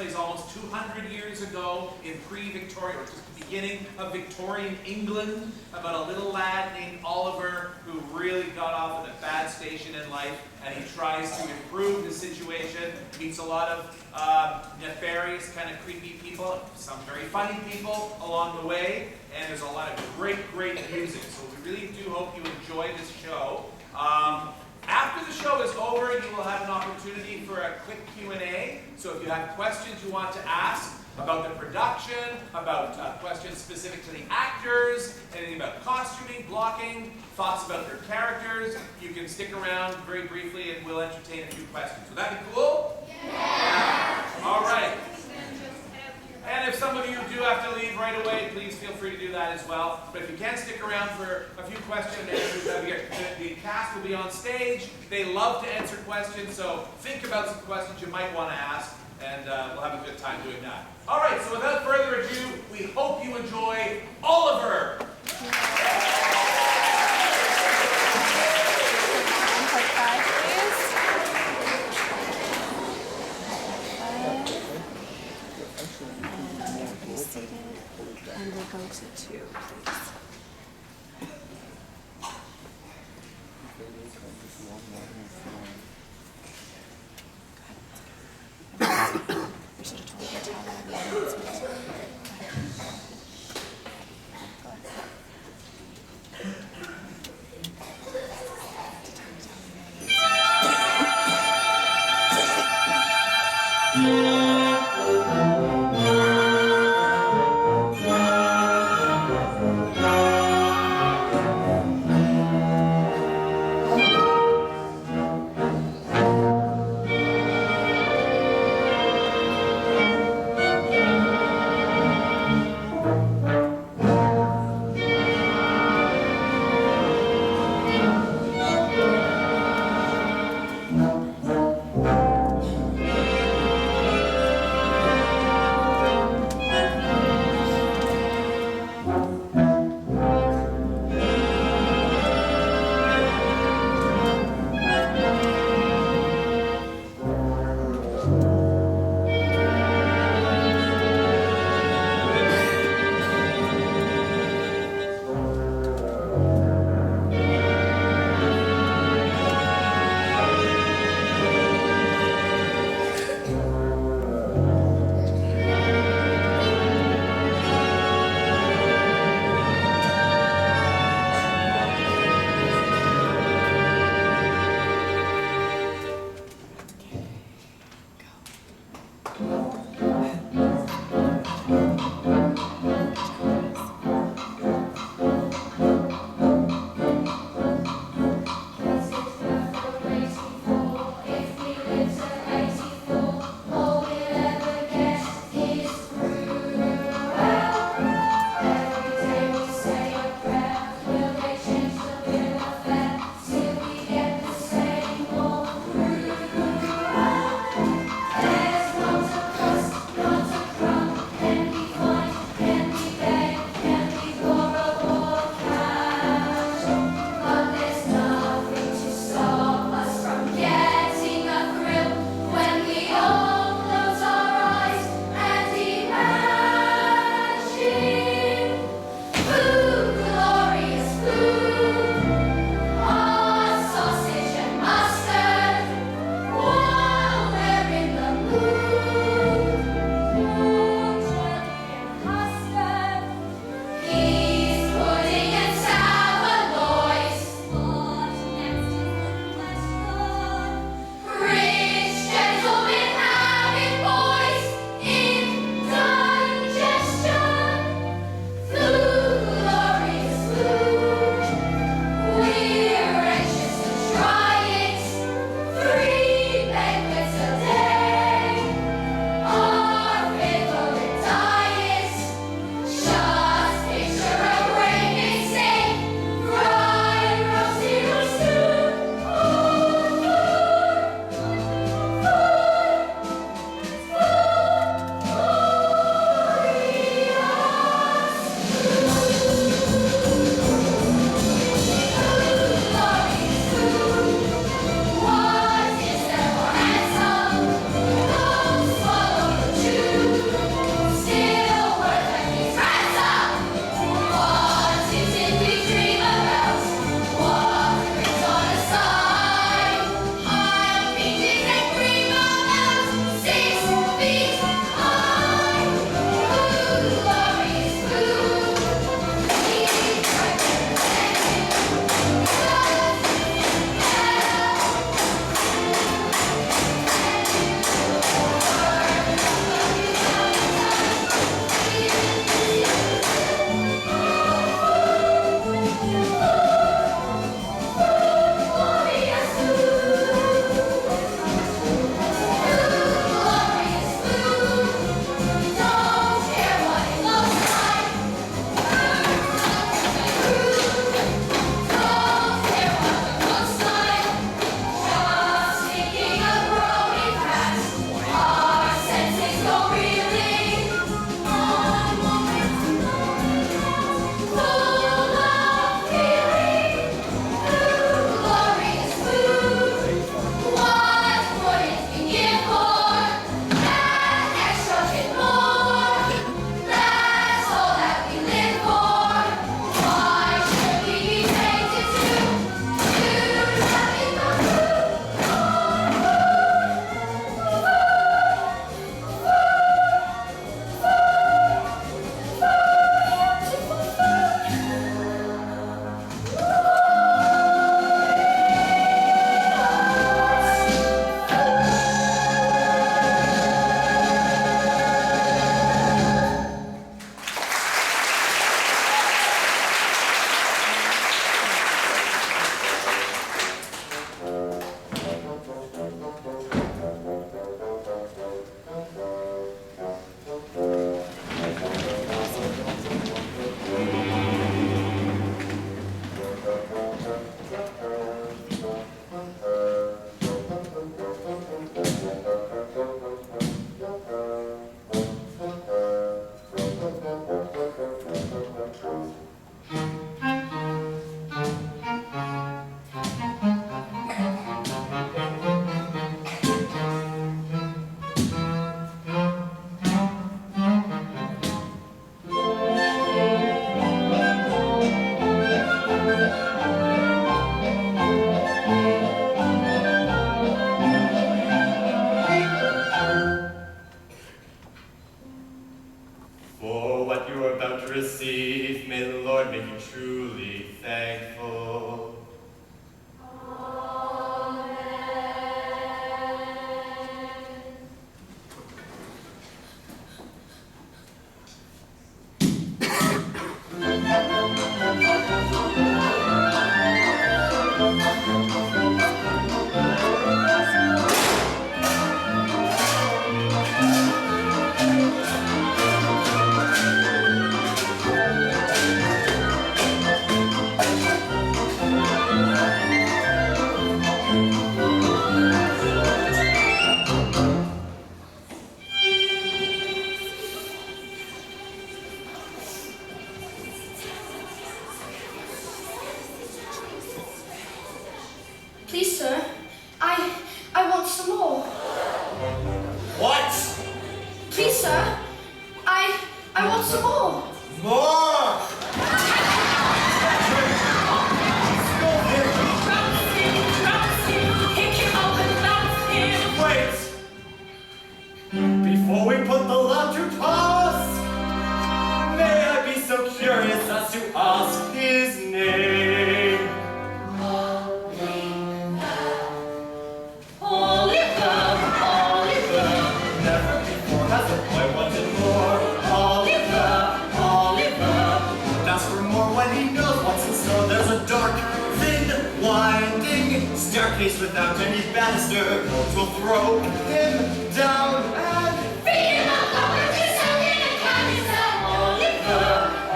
place almost 200 years ago in pre-Victorian, or just the beginning of Victorian England, about a little lad named Oliver who really got off at a bad station in life, and he tries to improve his situation, meets a lot of nefarious, kind of creepy people, some very funny people along the way, and there's a lot of great music. So we really do hope you enjoy this show. After the show is over, you will have an opportunity for a quick Q&A. So if you have questions you want to ask about the production, about questions specific to the actors, anything about costuming, blocking, thoughts about their characters, you can stick around very briefly and we'll entertain a few questions. Would that be cool? Yeah! All right. And if some of you do have to leave right away, please feel free to do that as well. But if you can stick around for a few question and answers, the cast will be on stage. They love to answer questions, so think about some questions you might want to ask, and we'll have a good time doing that. All right, so without further ado, we hope you enjoy Oliver. And we'll go to 2, please. We should have told you to tell that. sir. I want some more. More! Wait! Before we put the lad to task, may I be so curious as to ask his name? Oliver. Never before has a boy wanted more. Oliver. Ask for more when he knows what's in store. There's a dark, thin, winding staircase without any banister. We'll throw him down and Feed him up, in a canister.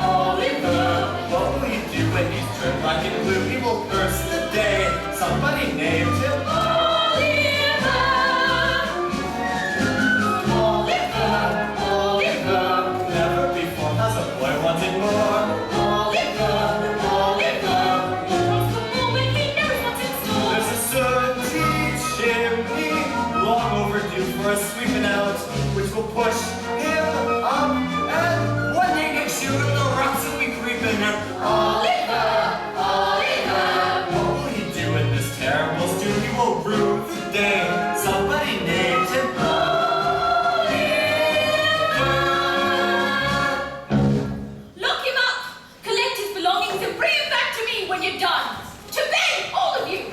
Oliver. What will he do when he's turned black and blue? He will curse the day somebody named him Oliver. Never before has a boy wanted more. There's a sooty chimney, long overdue for a sweeping out, which will push him up, and one day next year the rocks will be creeping up. What will he do in this terrible stew? He will rue the day somebody named him Lock him up, collect his belongings, and bring him back to me when you're done. To bed, all of you.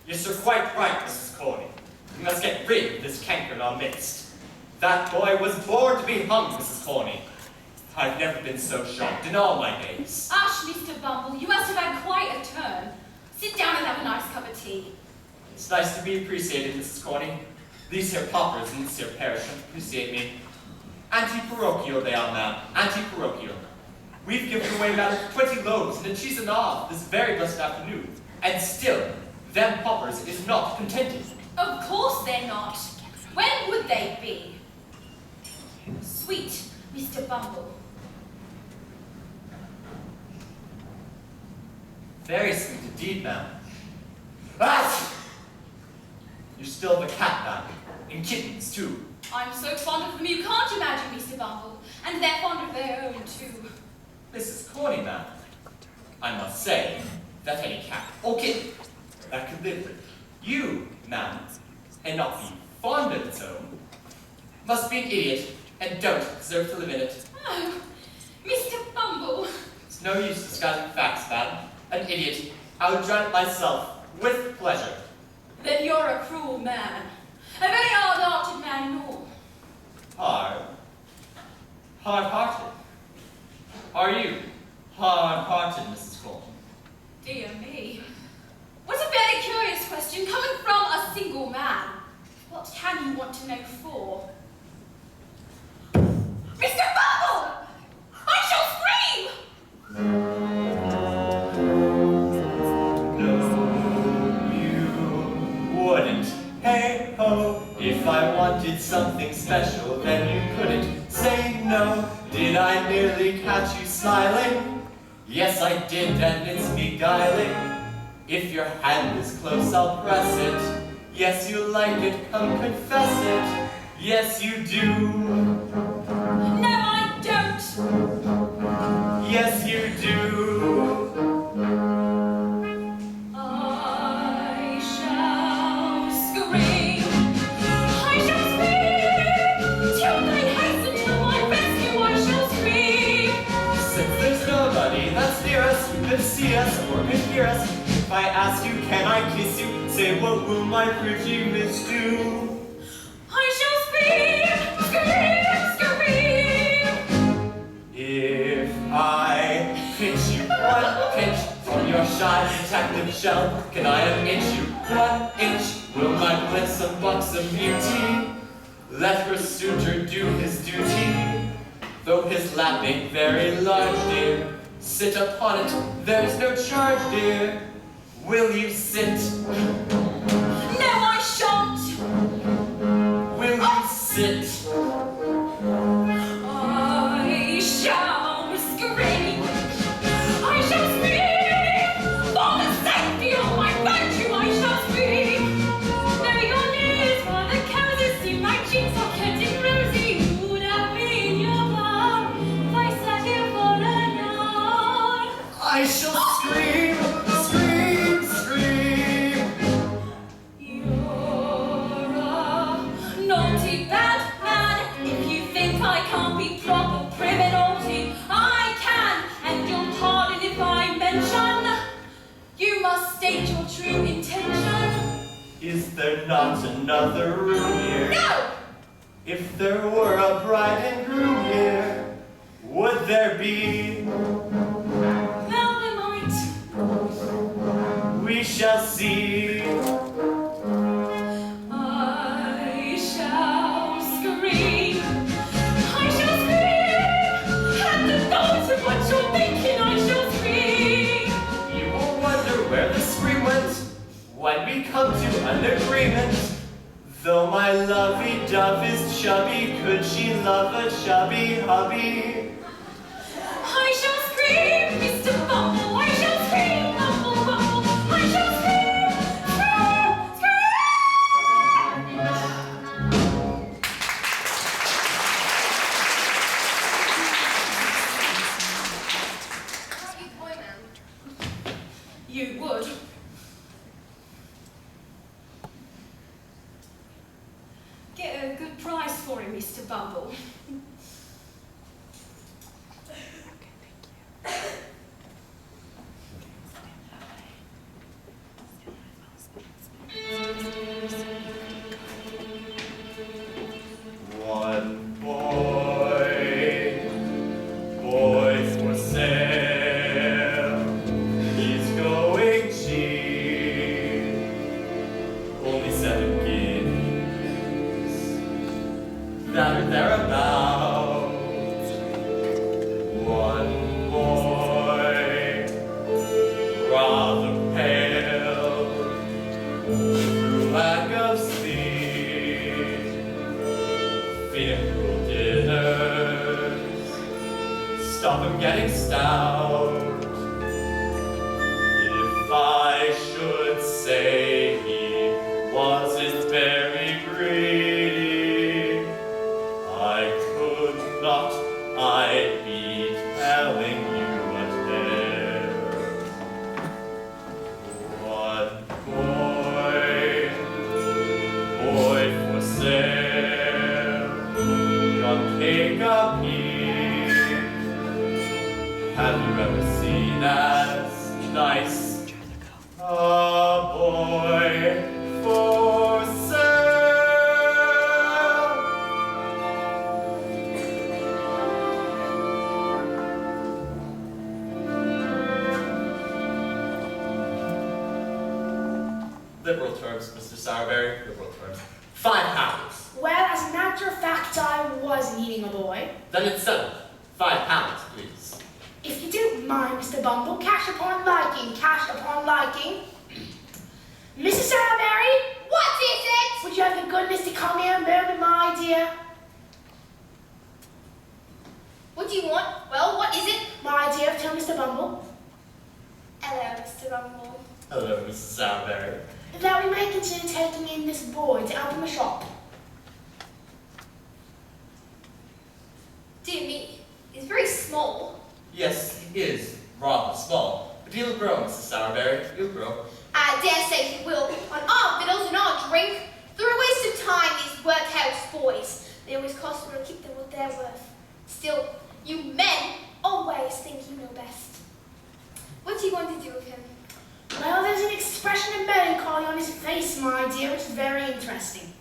Yes, you're quite right, Mrs. Corney. We must get rid of this canker in our midst. That boy was born to be hung, Mrs. Corney. I've never been so shocked in all my days. Ash, Mr. Bumble, you must have had quite a turn. Sit down and have a nice cup of tea. It's nice to be appreciated, Mrs. Corney. These here paupers in this here parish don't appreciate me. Anti-parochial they are, ma'am. Anti-parochial. We've given away about 20 loaves and a cheese and off this very blessed afternoon. And still, them paupers is not contented. Of course they're not. When would they be? Sweet Mr. Bumble. Very sweet indeed, ma'am. Ah! You're still the cat, ma'am. And kittens, too. I'm so fond of them you can't imagine, Mr. Bumble. And they're fond of their own, too. Mrs. Corney, ma'am. I must say that any cat or kitten that could live with you, ma'am, and not be fond of its own, must be an idiot and don't deserve to live in it. Oh, Mr. Bumble. It's no use disguising facts, madam. An idiot. I would drown it myself, with pleasure. Then you're a cruel man. A very hard-hearted man and all. Hard? Hard-hearted? Are you hard-hearted, Mrs. Corney? Dear me. What a very curious question coming from a single man. What can you want to know for? Mr. Bumble! I shall scream! No, you wouldn't. Hey ho, if I wanted something special, then you couldn't say no. Did I merely catch you smiling? Yes, I did, and it's beguiling. If your hand is close, I'll press it. Yes, you like it, come confess it. Yes, you do. No, I don't. Yes, you do. I shall scream. I shall scream. Children, hasten to my rescue. I shall scream. Since there's nobody that's near us who can see us or can hear us, if I ask you, can I kiss you? Say, what will my pretty miss do? I shall scream, scream, scream. If I pinch you one pinch from your shy detective shell. Can I unhinch you 1 inch? Will my blitzen buxom beauty let her suitor do his duty? Though his lap ain't very large, dear, sit upon it, there's no charge, dear. Will you sit? No, I shan't. Will you sit? I shall scream. I shall scream. For the safety of my virtue, I shall scream. Though your knees rather cozy, see my cheeks are getting rosy. You would have me in your power if I sat here for an hour. I shall scream, scream, scream. You're a naughty bad man. If you think I can't be proper prim and naughty, I can, and you'll pardon if I mention. You must state your true intention. Is there not another room here? No! If there were a bride and groom here, would there be? Well, there might. We shall see. I shall scream. I shall scream. At the thought of what you're thinking, I shall scream. You will wonder where the scream went when we come to an agreement. Though my lovey-dove is chubby, could she love a chubby hubby? I shall scream, Mr. Bumble. I shall scream, Bumble, Bumble. I shall scream, scream. You would. Get a good price for him, Mr. Bumble. One boy for sale. He's going cheap, only 7 guineas, that or thereabouts. One boy, rather pale, through lack of sleep, feeding cruel dinners, stop him getting stout. If I should say he wasn't very greedy, I could not, I'd be telling you a tale. One boy for sale, come take a peek. Have you ever seen as nice a boy for sale? Liberal terms, Mr. Sowerberry, liberal terms. £5. Well, as a matter of fact, I was needing a boy. Then it's settled. £5, please. If you don't mind, Mr. Bumble, cash upon liking, cash upon liking. Mrs. Sowerberry, What is it? would you have the goodness to come here a moment, my dear? What do you want? Well, what is it? My dear, tell Mr. Bumble Hello, Mr. Bumble. Hello, Mrs. Sowerberry. that we may consider taking in this boy to open a shop. Dear me, he's very small. Yes, he is rather small, but he'll grow, Mrs. Sowerberry. He'll grow. I dare say he will. On our victuals and our drink. They're a waste of time, these workhouse boys. They always cost more to keep them what they're worth. Still, you men always think you know best. What do you want to do with him? Well, there's an expression of melancholy on his face, my dear, which is very interesting.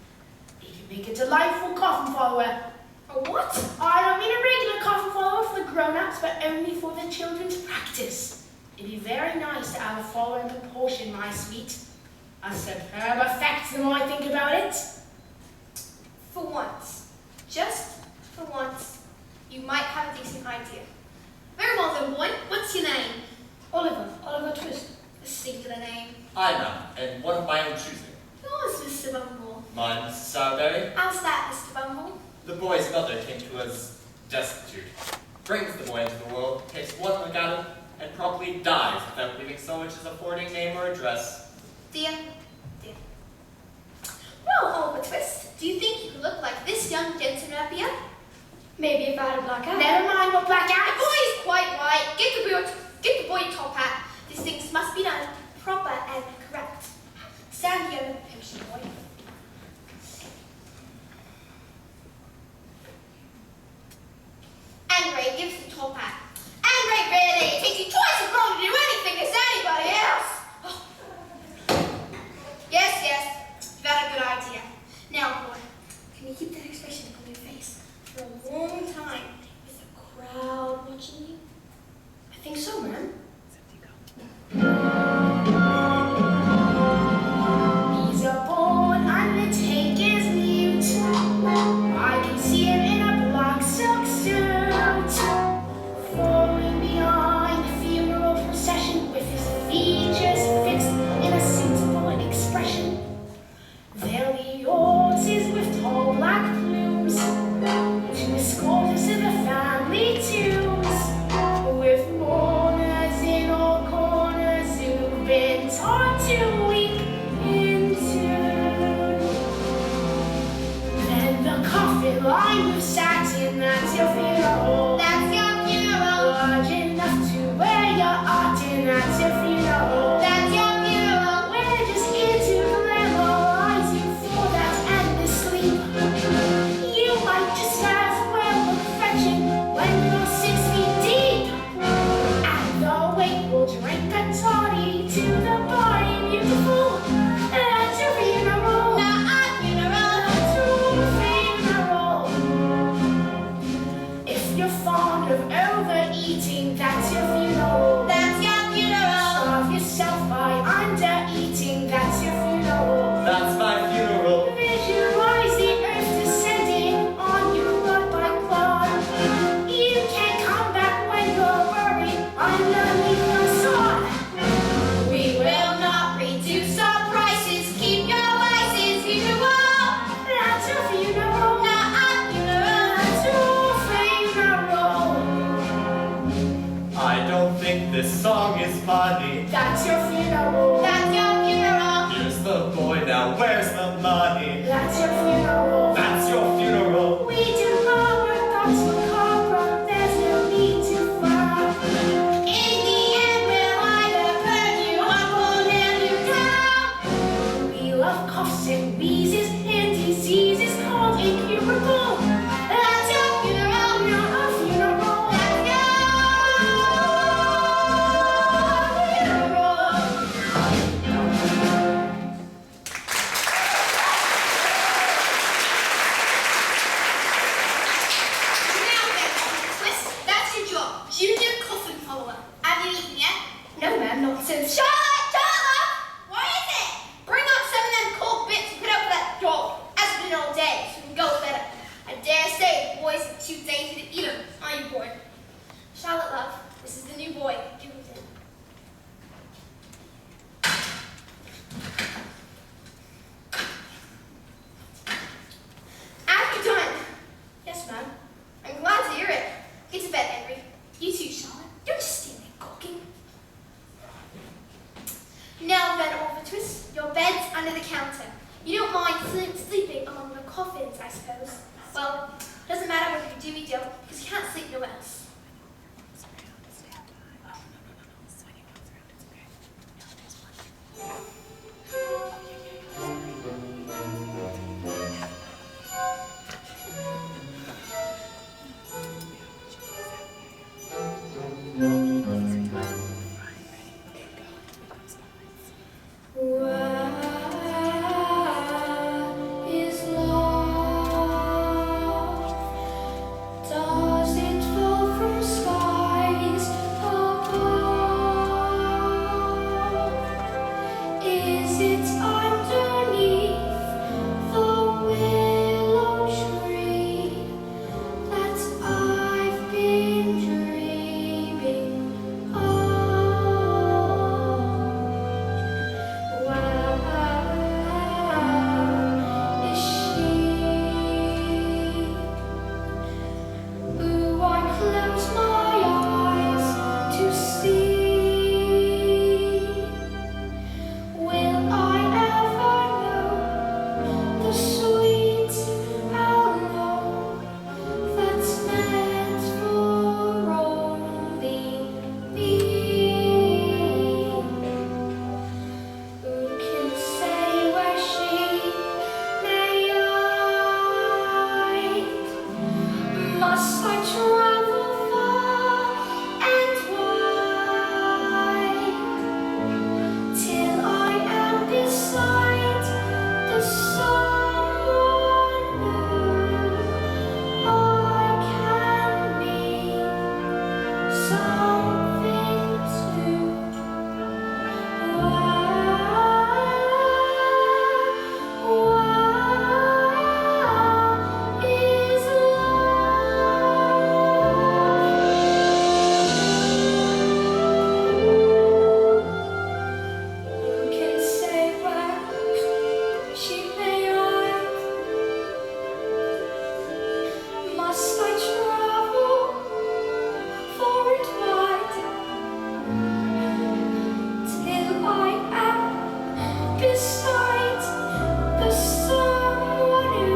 He can make a delightful coffin follower. A what? I don't mean a regular coffin follower for the grown-ups, but only for the children's practice. It'd be very nice to have a foreign proportion, my sweet. A superb effect the more I think about it. For once, just for once, you might have a decent idea. Very well then, boy. What's your name? Oliver Twist. A singular name. I'm none, and one of my own choosing. Yours, Mr. Bumble. Mine, Mrs. Sowerberry. How's that, Mr. Bumble? The boy's mother came to us destitute. Brings the boy into the world, takes one look at him, and promptly dies without leaving so much as a forwarding name or address. Dear. Well, Oliver Twist, do you think you could look like this young gentleman up here? Maybe if I had a black eye. Never mind what black The eyes. boy is quite right. Get the boy a top hat. These things must be done proper and correct. Stand here and picture, boy. And Ray gives the top hat. And Ray, really, it takes you twice as long to do anything as anybody else. Oh. Yes, you've had a good idea. Now, boy, can you keep that expression on your face for a long time with the crowd watching you? I think so, man. He's a born undertaker's mute. I can see him in a black silk suit, following behind the funeral procession with his features fixed in a sensible expression. There'll horses with tall black plumes to escort us to the family tombs, with mourners in all corners who've been taught to weep in tune. Then the coffin lined with satin, that's your funeral. That's your funeral. Large enough to wear your art in, that's your funeral. That's your funeral. We're just here to glamorize you for that endless sleep. You might just as well look fetching when you're 6 feet deep. And the weight will drink a toddy to the body beautiful. That's your funeral. Now I'm funeral. That's your funeral. If you're fond of overeating, that's your funeral. That's your funeral. Starve yourself by under-eating, that's your funeral. That's my funeral. Visualize the earth descending on you blood by blood. You can't come back when you're buried underneath the sod. We will not reduce our prices. Keep your vices funeral. That's your funeral. Now I'm funeral. That's your funeral. I don't think this song is funny. That's your funeral. That's your funeral. Here's the boy, now where's the money? That's your funeral. That's your funeral. We do our thoughts macabre. There's no need to frown. In the end, we'll either burn you up or nail you down. We love coughs and wheezes and diseases called incurable. That's your funeral. Not a funeral. That's your funeral. Now then, Twist, that's your job. Junior coffin follower. Have you eaten yet? No, ma'am, not since. Charlotte! What is it? Bring up some of them cold bits and put up that dog. Hasn't been all day, so we can go better. I dare say the boys are too dainty to eat them, are you, boy? Charlotte, love, this is the new boy. Give him this. Have you done? Yes, ma'am. I'm glad to hear it. Get to bed, Henry. You too, Charlotte. You're just standing there cooking. Now then, Oliver Twist, your bed's under the counter. You don't mind sleeping among the coffins, I suppose. Well, doesn't matter whether you do or don't, because you can't sleep nowhere else. What is love? Does it fulfill beside the someone who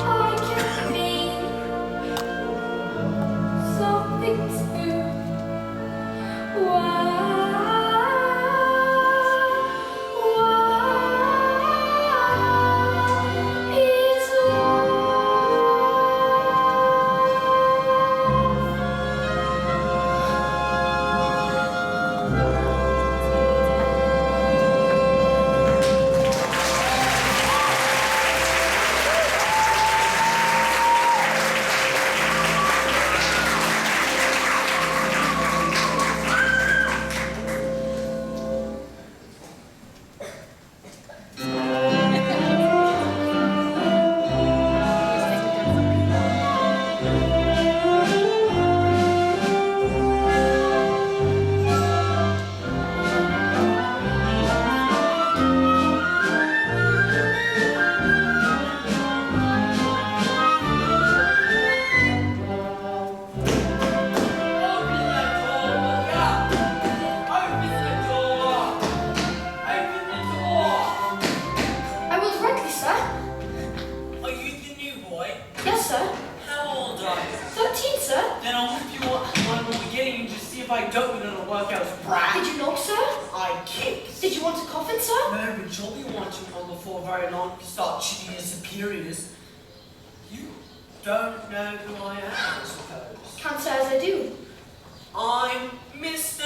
I can be something to. Why is love? I will directly, sir. Are you the new boy? Yes, sir. How old are you? 13, sir. Then I'll help you one more beginning and just see if I don't know the workouts, brat. Did you knock, sir? I kicked. Did you want a coffin, sir? No, but you'll be wanting one before very long to start cheating your superiors. You don't know who I am, I suppose. Can't say as I do. I'm Mr.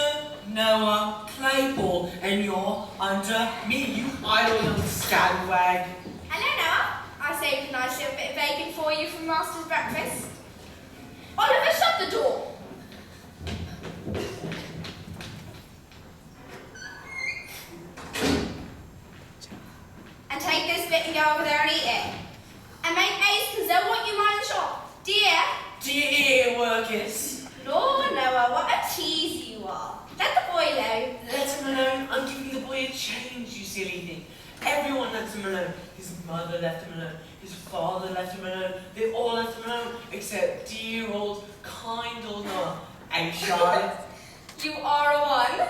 Noah Claypool, and you're under me, you idle young scallywag. Hello, Noah. I saved a nice little bit of bacon for you from Master's breakfast. Oliver, shut the door. And take this bit and go over there and eat it. And make haste, because they'll want you mind the shop. Dear. Dear workers, Lord, Noah, what a tease you are. Let the boy alone. let him alone. I'm giving the boy a change, you silly thing. Everyone left him alone. His mother left him alone. His father left him alone. They all left him alone, except dear old, kind old Noah. Ain't shy. You are a one.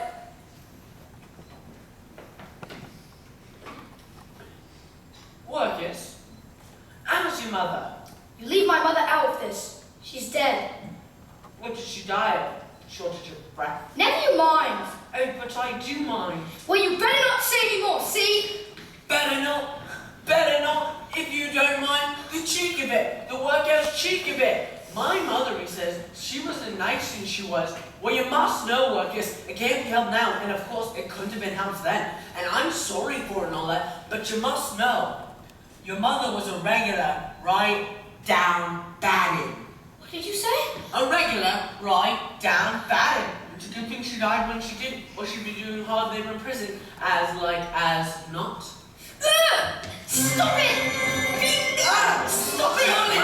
Workers, how's your mother? You leave my mother out of this. She's dead. What did she die of? Shortage of breath. Never you mind. Oh, but I do mind. Well, you better not say any more, see? Better not. If you don't mind, the cheek of it. The workhouse cheek of it. My mother, he says, she was a nice thing she was. Well, you must know, workers, it can't be helped now, and of course, it couldn't have been helped then. And I'm sorry for it and all that, but you must know, your mother was a regular, right down batting. What did you say? A regular, right down batting. It's a good thing she died when she did, or she'd be doing hard labor in prison, as not. Stop it! Stop it! Charlie!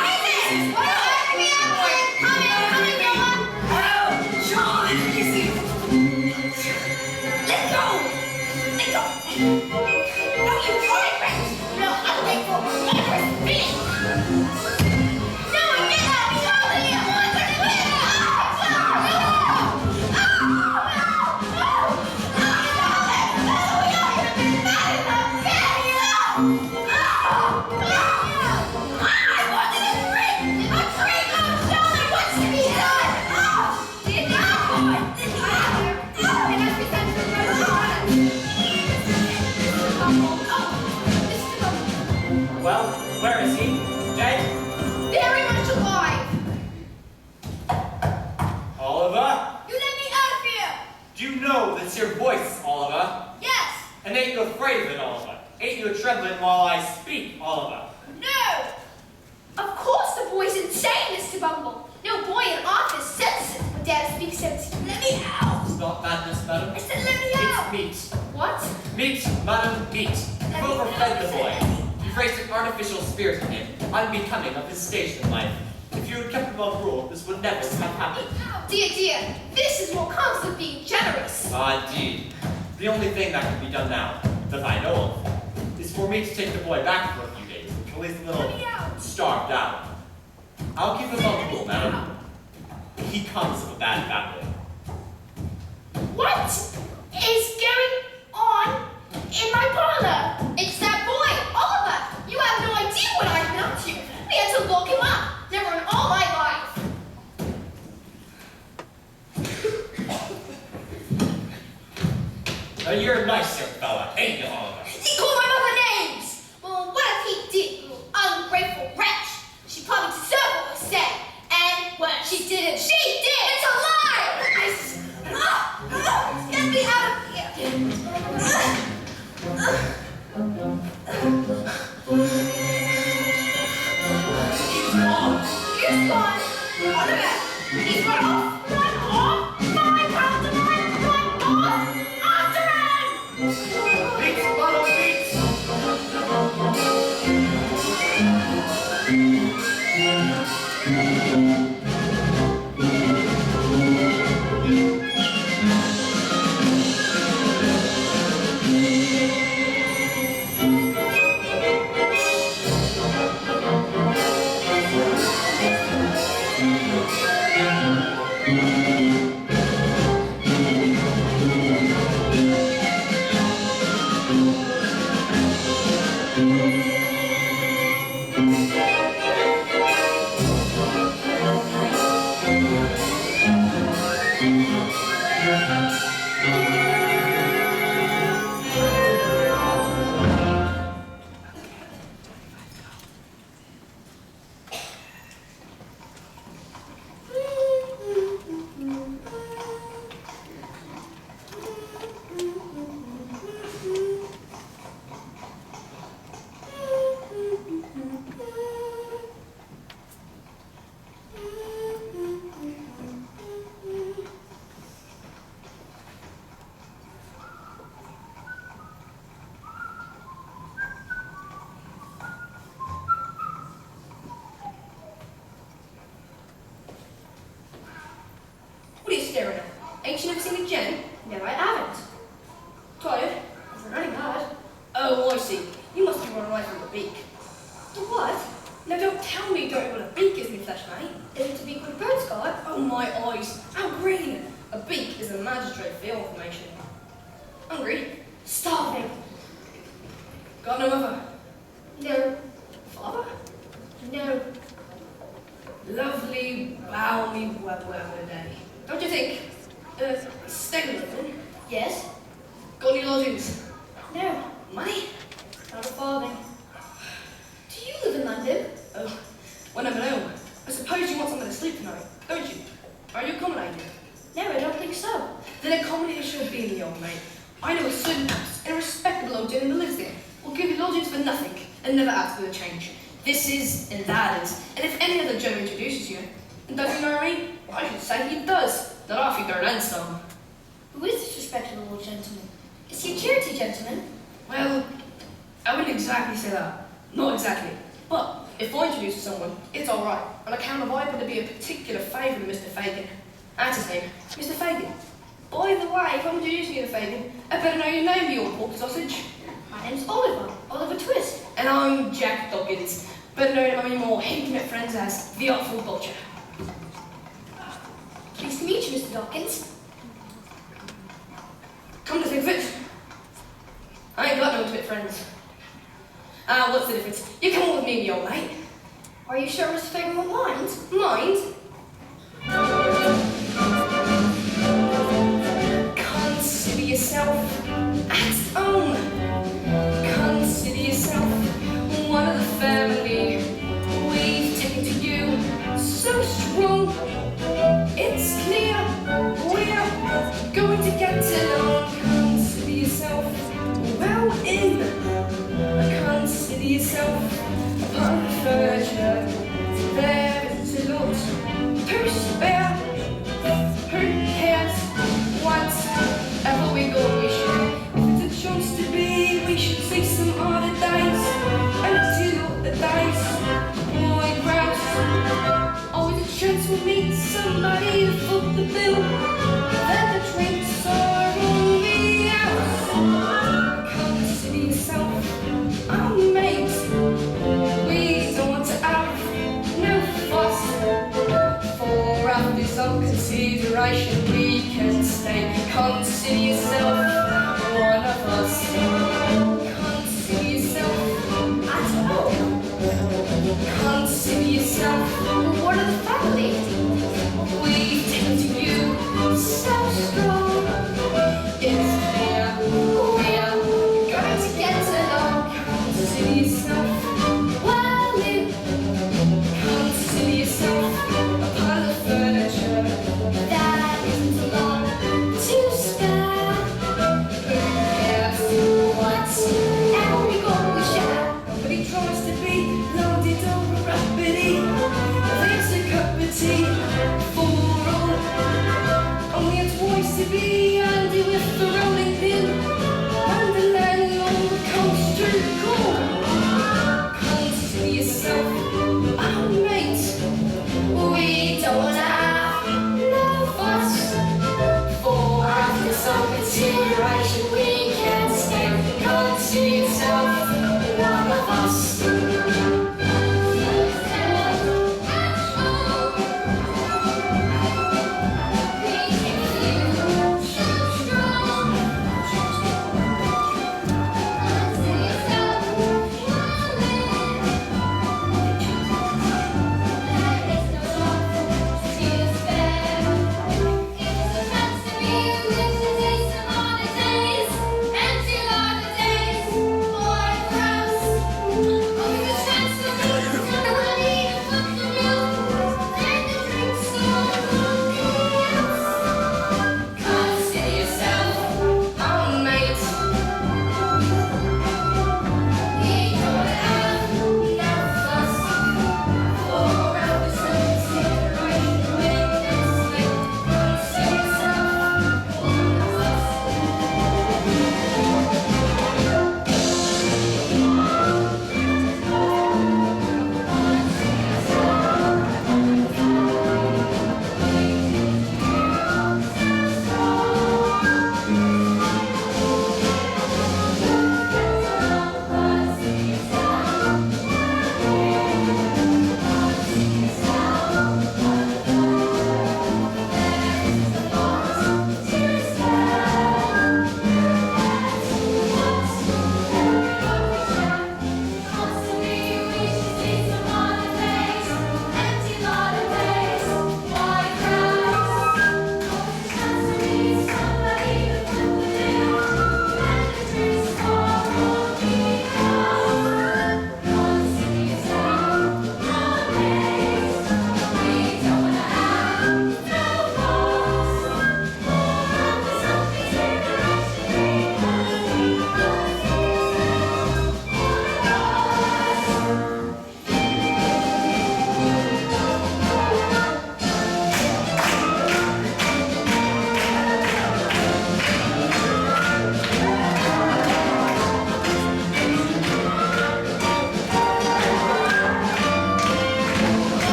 Charlie, you see? Let go! Let go! No, you boyfriend! No, I'll wait for me! No, get up! Charlie! I want to live! Well, where is he? Dead? Very much alive! Oliver? You let me out of here. Do you know that's your voice, Oliver? Yes. And ain't you afraid of it, Oliver? Ain't you trembling while I speak, Oliver? No. Of course the boy's insane, Mr. Bumble. No boy in office sense it when Dad speaks sense. Let me out. It's not madness, madam. I said let me out. It's meat. What? Meat, madam, meat. You've overfed the boy. You've raised an artificial spirit in him, unbecoming of his station in life. If you had kept him on rule, this would never have happened. Dear, this is what comes of being generous. Ah, indeed. The only thing that can be done now, that I know of, is for me to take the boy back for a few days, until he's a little starved out. I'll keep him on rule, madam. He comes of a bad family. What is going on Now you're a nice young fella, ain't you, Oliver? He called my mother names! Well, what if he did, you ungrateful wretch? She probably deserved what was said. And, well, she didn't. She did! It's a lie! Get me out of here! He's gone. He's gone! Oliver! He's run off! Run off! My pantomime! Run off! After him! Beats, follow beats! What are you staring at? Ain't you never seen a gem? No, I haven't. Tired? I'm running hard. Oh, I see. You must be running away from the beak. The what? Now don't tell me you don't know what a beak is, me flesh mate. Isn't to be good bird's guard? Oh my eyes, how green! A beak is a magistrate for your information. Hungry? Starving. Got no mother? No. Father? No. Lovely, balmy weather day. Don't you think? Stay in London? Yes. Got any lodgings? No. Money? Not a farthing. Do you live in London? Oh, when I'm alone. I suppose you want somewhere to sleep tonight, don't you? Are you accommodated? No, I don't think so. Then accommodation will be in the old mate. I know a certain house, and a respectable old gentleman lives there. Will give you lodgings for nothing, and never ask for the change. This is, and that is, and if any other gentleman introduces you, and does he know me? I should say he does. Not off you darn stone. Who is this respectable old gentleman? Is he a charity gentleman? Well, I wouldn't exactly say that. Not exactly. But if I introduce someone, it's alright. On account of I happen to be a particular favourite of Mr. Fagin. That's his name, Mr. Fagin. By the way, if I'm introducing you to Fagin, I better know your name, you old pork sausage. My name's Oliver. Oliver Twist. And I'm Jack Dawkins, better known among your more intimate friends as the Artful Butcher. Pleased to meet you, Mr. Dawkins. Come to think of it, I ain't got no intimate friends. What's the difference? You come on with me, me old mate. Are you sure Mr. Fagin won't mind? Mind? Consider yourself at home. Consider yourself one of the family. We've taken to you so strong. It's clear we're going to get along. Consider yourself well in. Consider yourself upon furniture. There is a lot to spare. Who cares? Whatever we go, we share. If it's a chance to be, we should see some other days. And till the day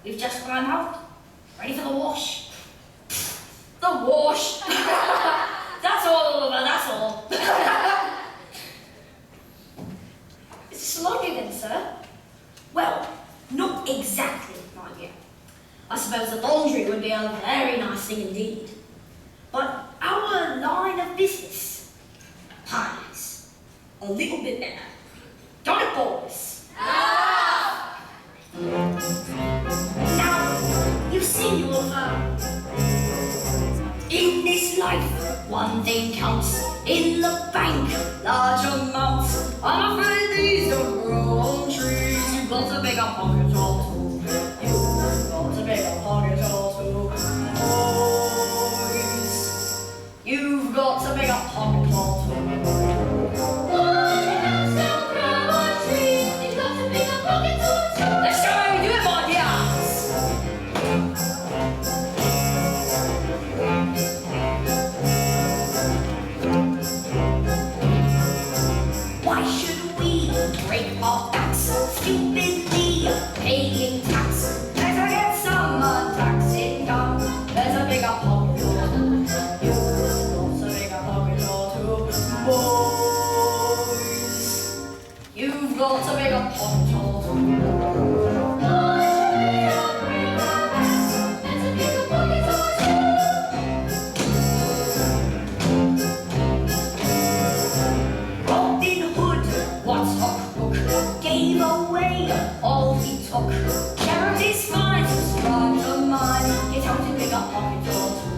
We've just run out. Ready for the wash. The wash. That's all, Oliver, that's all. Is this laundry then, sir? Well, not exactly, my dear. I suppose the laundry would be a very nice thing indeed. But our line of business, pies, a little bit better. Don't it, boys? Now, you've seen your in this life, one thing counts. In the bank, large amounts. I'm afraid these don't grow on trees. You've got to make a pocket or two. You've got to make a pocket or two. Boys, you've got to make a pocket or two. Let's go and do it, my dears. Why should we break our backs stupidly paying tax? Better get some tax income. Better make a pocket or two. You've got to make a pocket or two. Boys, you've got to make a pocket or two. Robin Hood, what's a crook, gave away all he took. Charity's fine, subscribe to mine. Get out to make a pocket or two.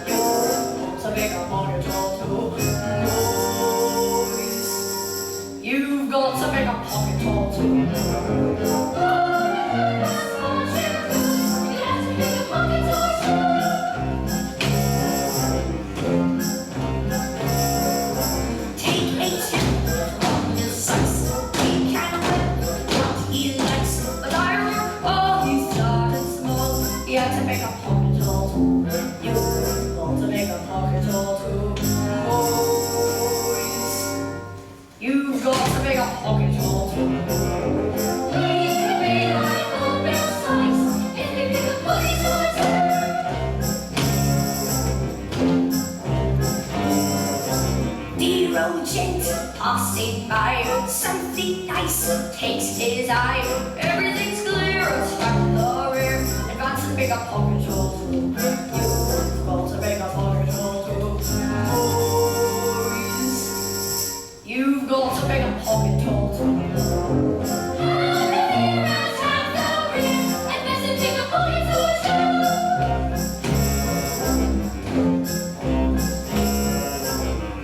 You've got to make a pocket or two. Boys, you've got to make a pocket or two. Take a tip from the size. He can whip what he likes. But I recall he started small. He had to make a pocket or two. You've got to make a pocket or two. Boys, you've got to make a pocket or two. Dear old gent, passing by, something nice takes his eye. Everything's clear, strike the rear, advance and make a pocket or two. You've got to make a pocket or two. Boys, you've got to make a pocket or two.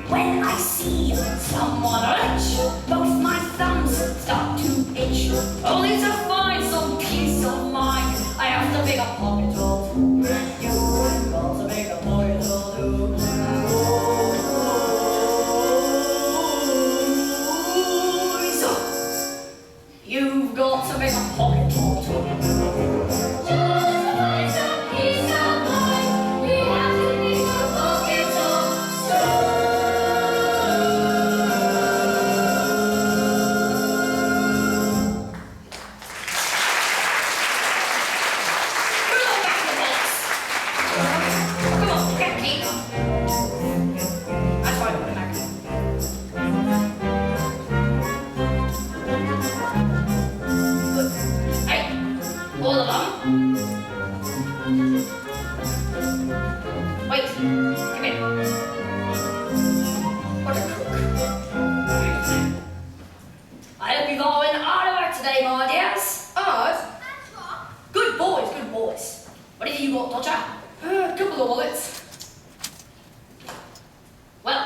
When I see someone rich, both my thumbs start to itch. Only to find some peace of mind, I have to make a pocket or two. You've got to make a pocket or two. Boys, you've got to make a pocket or two. Wait, come here. What a crook. I hope you've all been hard work today, my dears. Hard? Good boys, good boys. What have you got, Dodger? A couple of wallets. Well,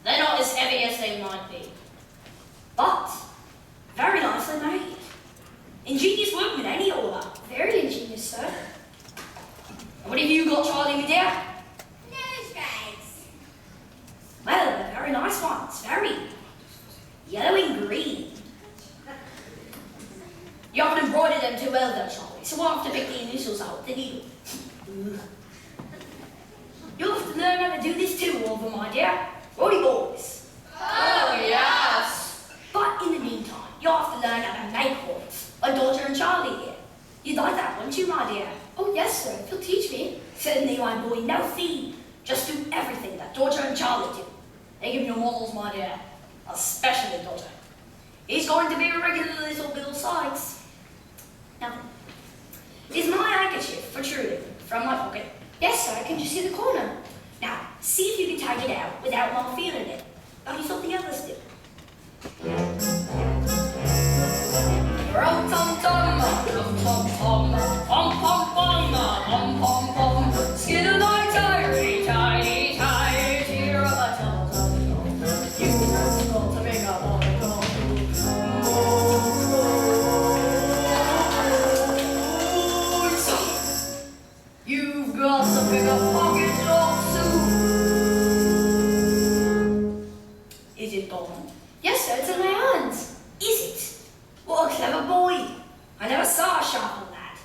they're not as heavy as they might be, but very nicely made. Ingenious workmen, ain't he, Oliver? Very ingenious, sir. And what have you got, Charlie, my dear? Nosebags. Well, they're very nice ones, very yellow and green. You haven't embroidered them too well, though, Charlie, so we'll have to pick the initials out with the needle. You'll have to learn how to do this too, Oliver, my dear. Righty, boys. Oh, yes. But in the meantime, you'll have to learn how to make ones, like Dodger and Charlie here. You'd like that, wouldn't you, my dear? Oh, yes, sir. If you'll teach me. Certainly, my boy, no fee. Just do everything that Dodger and Charlie do. They give you models, my dear. Especially Dodger. He's going to be a regular little Bill Sykes. Now then, is my handkerchief protruding from my pocket? Yes, sir. Can you see the corner? Now, see if you can take it out without my feeling it, like you thought the others did. Rum tum tum, rum tum tum, pom pom pom, pom pom pom. Skin of my tiny, tiny, tiny tear of a tum tum tum. You want to make a boy go. You've got to pick up pockets of soup. Is it gone? Yes, sir. It's in my hands. Is it? What a clever boy. I never saw a sharper lad.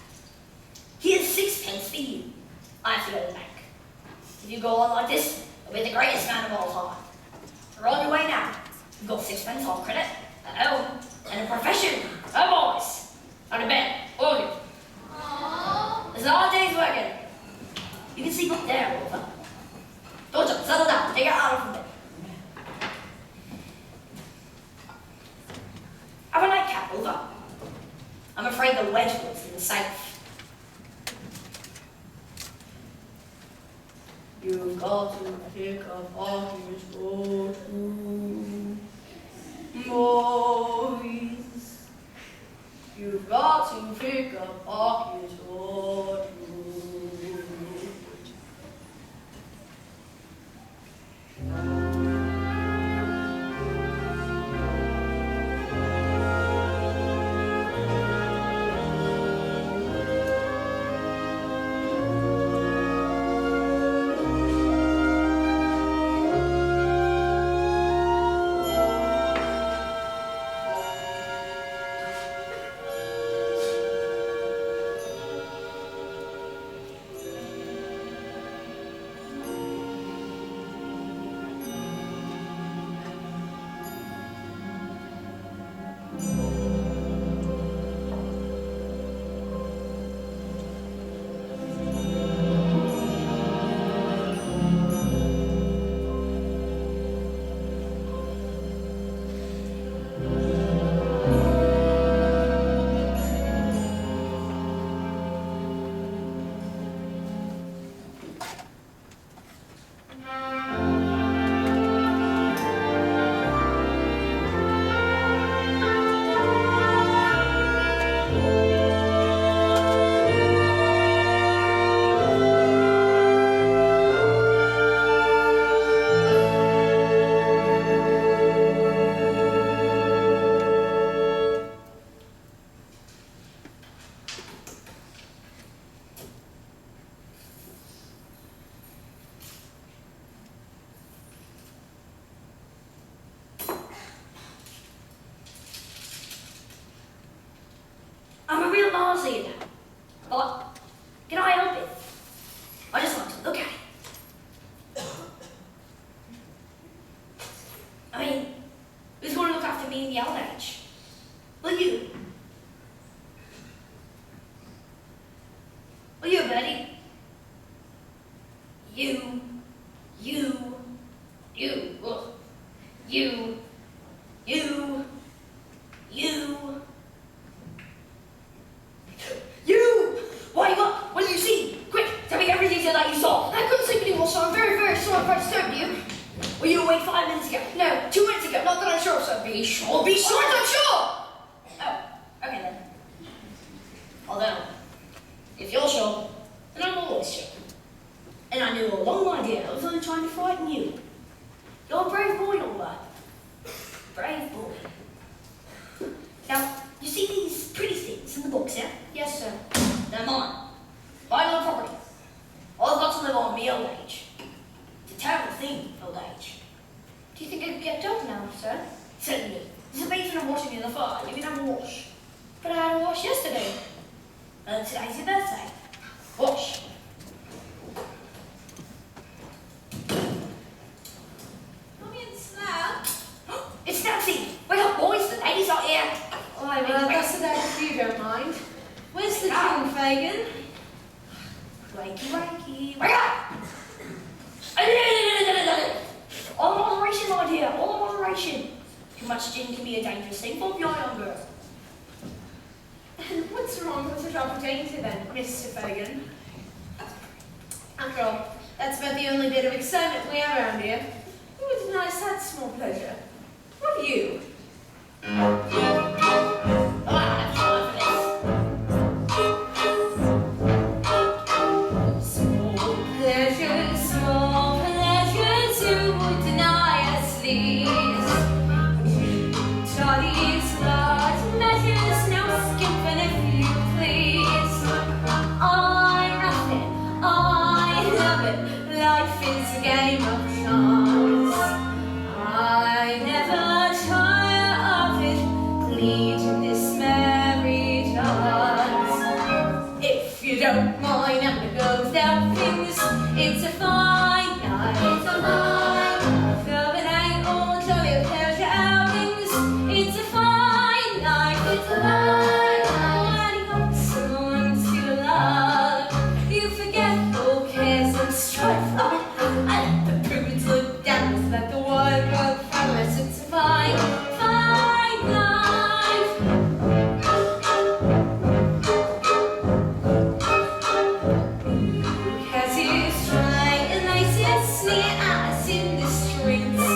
Here's 6 pence for you. I feel the bank. If you go on like this, you'll be the greatest man of all time. You're on your way now. You've got 6 pence on credit, at home, and a profession, a voice, and a bed, all you. There's a hard day's working. You can sleep up there, Rover. Don't you settle down, take it out of bed. Have a nightcap, Rover. I'm afraid the Wedgwood's in the safe. You've got to pick up Archie's for two boys. You've got to pick up Archie's for two. I'm a real Marsley now. But can I help it? I just want to look at it. I mean, who's going to look after me in the old age? Will you? Will you, Bertie? You. Ugh. You. Why, what did you see? Quick, tell me everything that you saw. I couldn't sleep anymore, so I'm very, very sorry if I disturbed you. Were you awake 5 minutes ago? No, 2 minutes ago. Not that I'm sure, sir. Be sure. Be sure I'm sure! Oh, okay then. Although, if you're sure, then I'm always sure. And I knew all along, my dear, I was only trying to frighten you. You're a brave boy, all right. Brave boy. Now, you see these pretty things in the books, yeah? Yes, sir. They're mine. My little property. I've got to live on me old age. It's a terrible thing, old age. Do you think I could get a job now, sir? Certainly. There's a basin of washing in the fire. You can have a wash. But I had a wash yesterday. Today's your birthday. Wash. Mommy and Slow. It's Nancy. Wake up, boys. The ladies are here. Alright, well, that's the day if you don't mind. Where's the Ah, Fagin. Wakey, wake up! All moderation, my dear, all moderation. Too much gin can be a dangerous thing for your young girl. And what's wrong with a drop of dainty then, Mr. Fagin? After all, that's about the only bit of excitement we have around here. Who would deny that small pleasure? What are you? Oh, I don't have time for this. Small pleasures, who would deny us these? Toddy's large measures, no skipping if you please. I love it, I love it, life is a game of chance. I never tire of it, leading this merry dance. If you don't mind, I'm gonna go without things. It's a fine night. It's a fine. Though it ain't all jolly pleasure outings. It's a fine night. It's a fine night. When you got someone to love, you forget all cares and strife. I let the prudes look down, let the wide world promise. It's a fine, fine night. Cause he's trying and they sneer at us in the streets.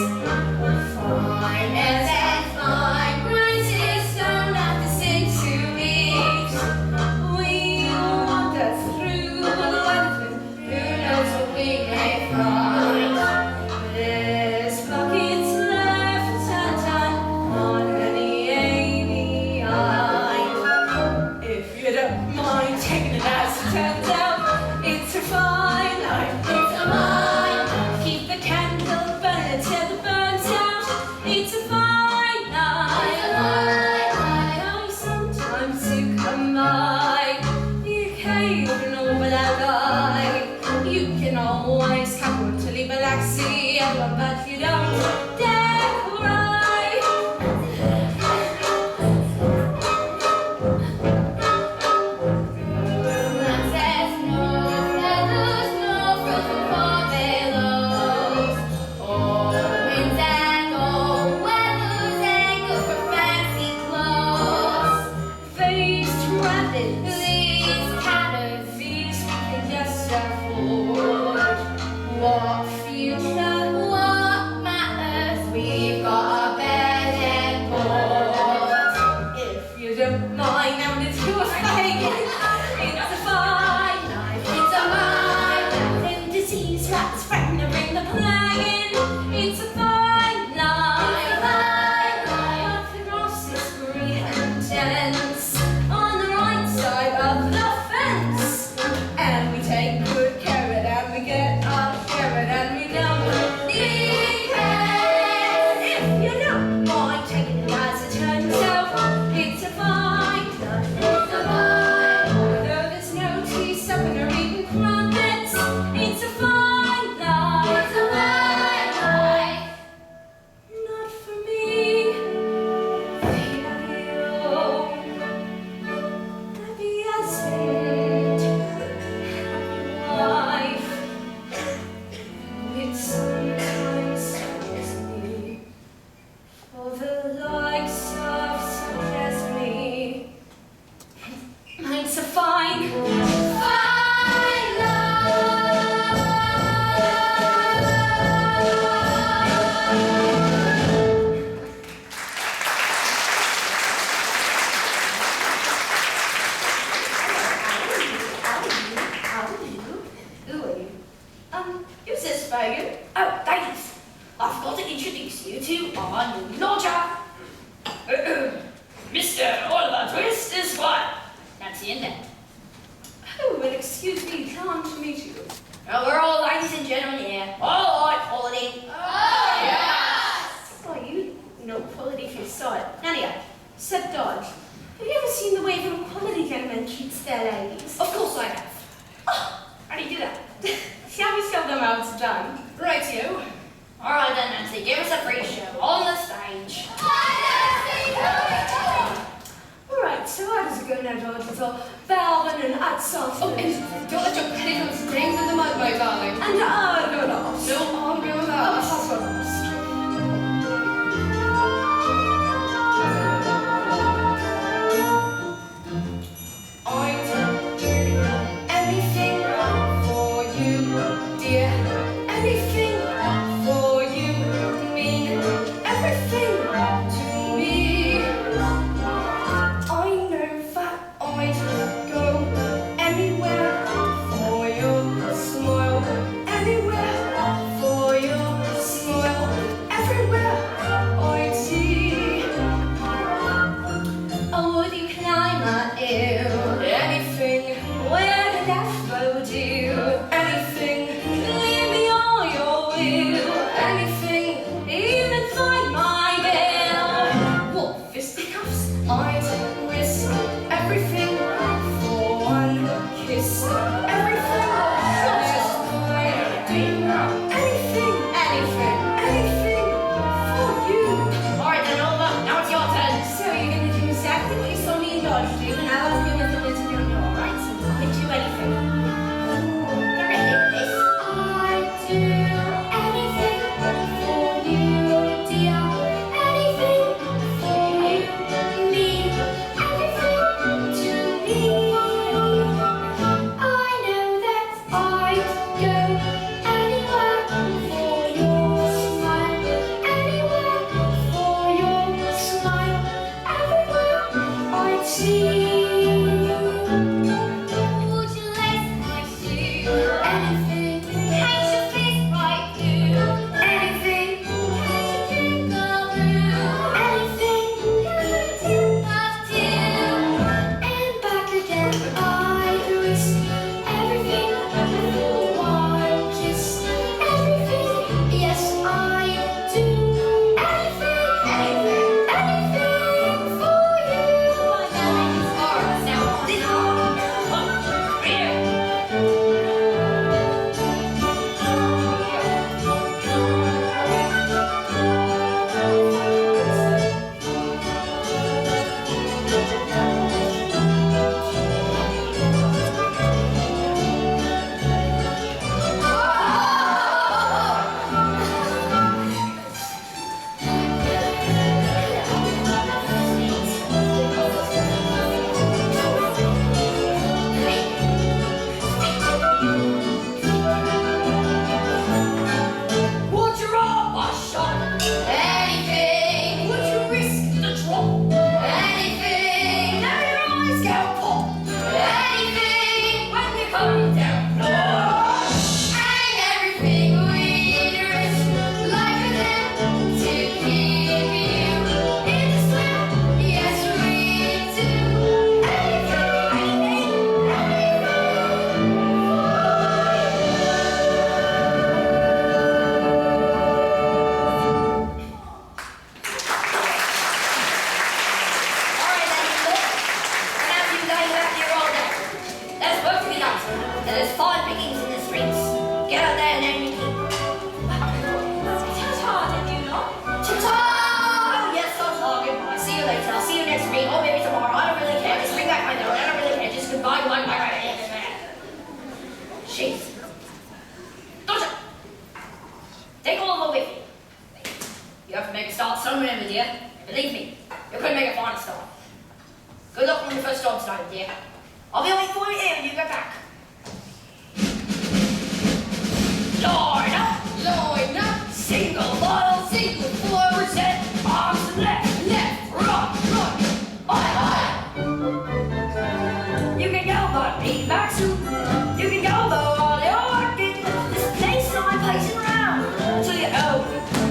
Fine as and fine, graces don't have to sing to eat. We wander through the wonderland, who knows what we may find. There's pockets left on any alien. If you don't mind taking it as it turns out, it's a fine life. It's a fine life. Keep the candle burning till the burns out. It's a fine life. It's a fine life. Now sometimes you come by the occasional without eye. You can always come to leave a laxy, but you don't dare cry. Says no feathers, no from far below. All winds and all weathers ain't good for fancy clothes. Faced rapid, these counterfeits we can just afford. What future, what matters? We've got a bed and board. If you don't mind, I'm gonna do a Fagin. It's a fine night. It's a fine night. And disease rats threaten to bring the plague in. It's a fine night. It's a fine night. But the grass is green and dense on the right side of the fence. And we take good care of it, and we get our share of it, and we don't need care. If you don't mind taking it as it turns out, it's a fine night. It's a fine night. Though there's no tea, supper, or even crumpets, it's a fine night. It's a fine night. Not for me. Happy husband, happy wife. It sometimes strikes me, for the likes of such as me, it's a fine, fine life. Who are you? Who's this Fagin? Oh, thanks. I forgot to introduce you to our new lodger. Mr. Oliver Twist is what? That's the end. Oh, well, excuse me, charmed to meet you. Oh, we're all ladies and gentlemen here. All right, quality. Oh, yes! Why, you know quality for your sight. Anyhow, Seth Dodge, have you ever seen the way from quality gentlemen treats their ladies? Of course I have. How do you do that? Shall we show them how it's done? Rightio. All right then, Nancy, give us a free show on the stage. Alright, so how does it go now, Dodge, with all Balvin and that softly. Oh, and don't let your petticoats dangle in the mud, my darling. And I'll go last. No, I'll go last. I'll go last. I'd do anything for you, dear. Anything for you mean everything to me. I know that I'd go anywhere for your smile, anywhere for your smile, everywhere I'd see. Oh, would you climb a hill? Anything, Where the death row do? anything, Leave me all your will. anything. Even fight my bill. What fisticuffs? I'd risk everything for one kiss. Everything, just I'd do anything, anything for you. Alright then, Oliver, now it's your turn. So you're gonna do exactly what you saw me and Dodge do, and I'll do with the little girl, alright? So I can do anything. You're ready for this. I'd do anything for you, dear. Anything for you mean everything to me. I know that I'd go anywhere for your smile, anywhere for your smile, everywhere I'd see. would you lace my shoe? Anything, Paint your face bright blue. anything, Paint your blue. anything. Love to. And back again, I'd risk everything for one kiss. Everything, yes, I'd do anything for you. Alright, now this one. Oh, here. Would you rob a shop? Anything. Would you risk the drop? Anything. Now your eyes go pop. Anything. When you come down low. And everything we risk. Life and limb to keep you in the swim. Yes, we do. Anything. Alright then, look. And as you guys out here all day, there's work to be done. And there's fine pickings in the streets. Get out there and earn your keep. Ta-ta, did you know? Ta-ta! Oh, yes, I'll talk. Goodbye. See you later. I'll see you next week. Or maybe tomorrow. I don't really care. Just bring back my note. I don't really care. Just goodbye, goodbye, goodbye. Jeez. Dodger! Take all of it with you. You have to make a start somewhere, my dear. And believe me, you could make a fine start. Good luck on your first job tonight, dear. I'll be waiting for you here when you get back. Line up, single file, single forward set, arms left, right. You can go but be back soon. You can go though all you're working. This place I'm pacing around until you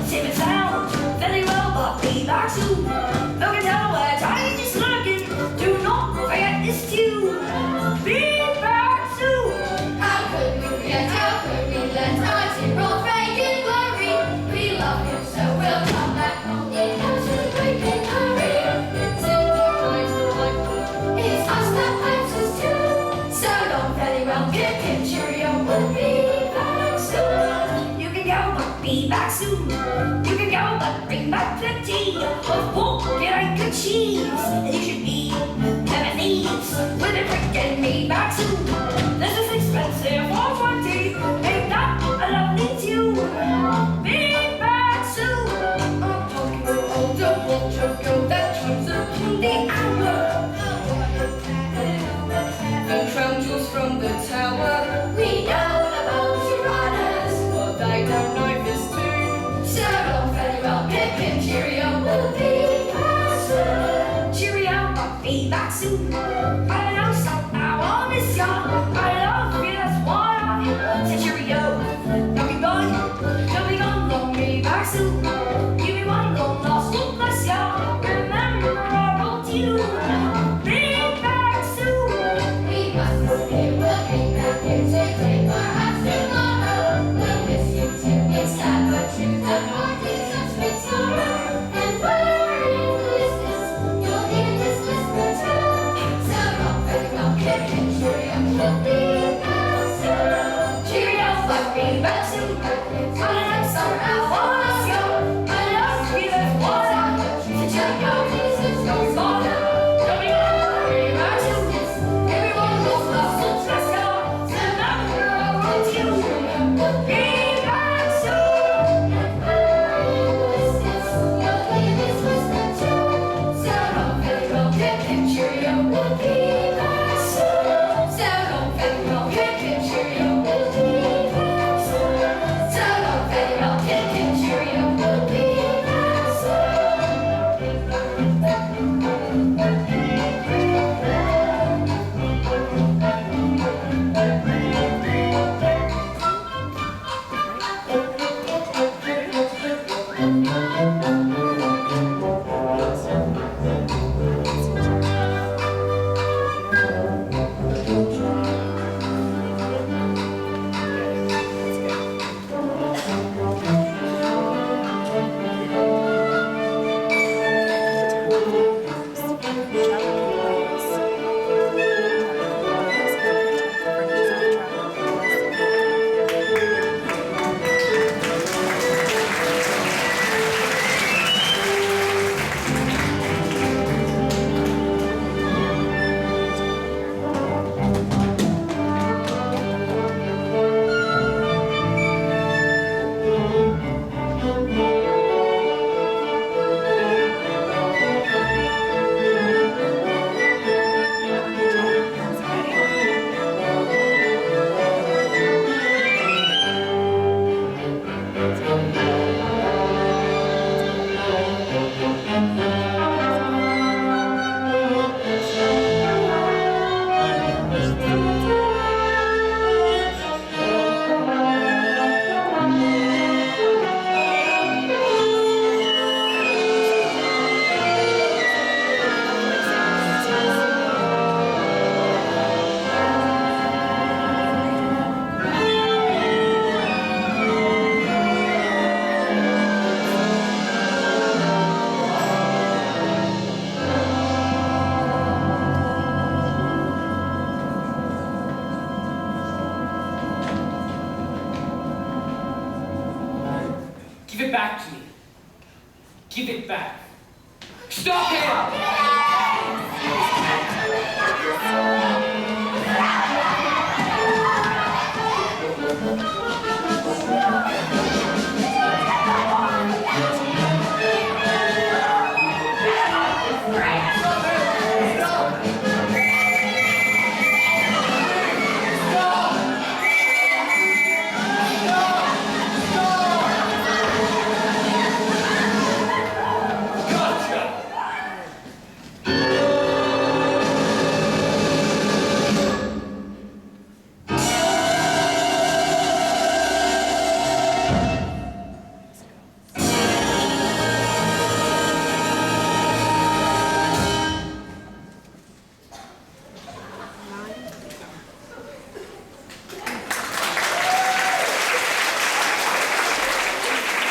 sip and sound. Very well but be back soon. Look at how where time is lurking. Do not forget this tune. Be back soon. How could we forget? How could we let our team roll breaking worry? We love him so we'll come back home. It comes to the breaking hurry. It's us that helps us too. So don't very well get him cheerio. We'll be back soon. You can go but be back soon. You can go but bring back plenty of pork and good cheese. And you should be never thieves. With a brick and me back soon. Give it back to me. Give it back. Stop him!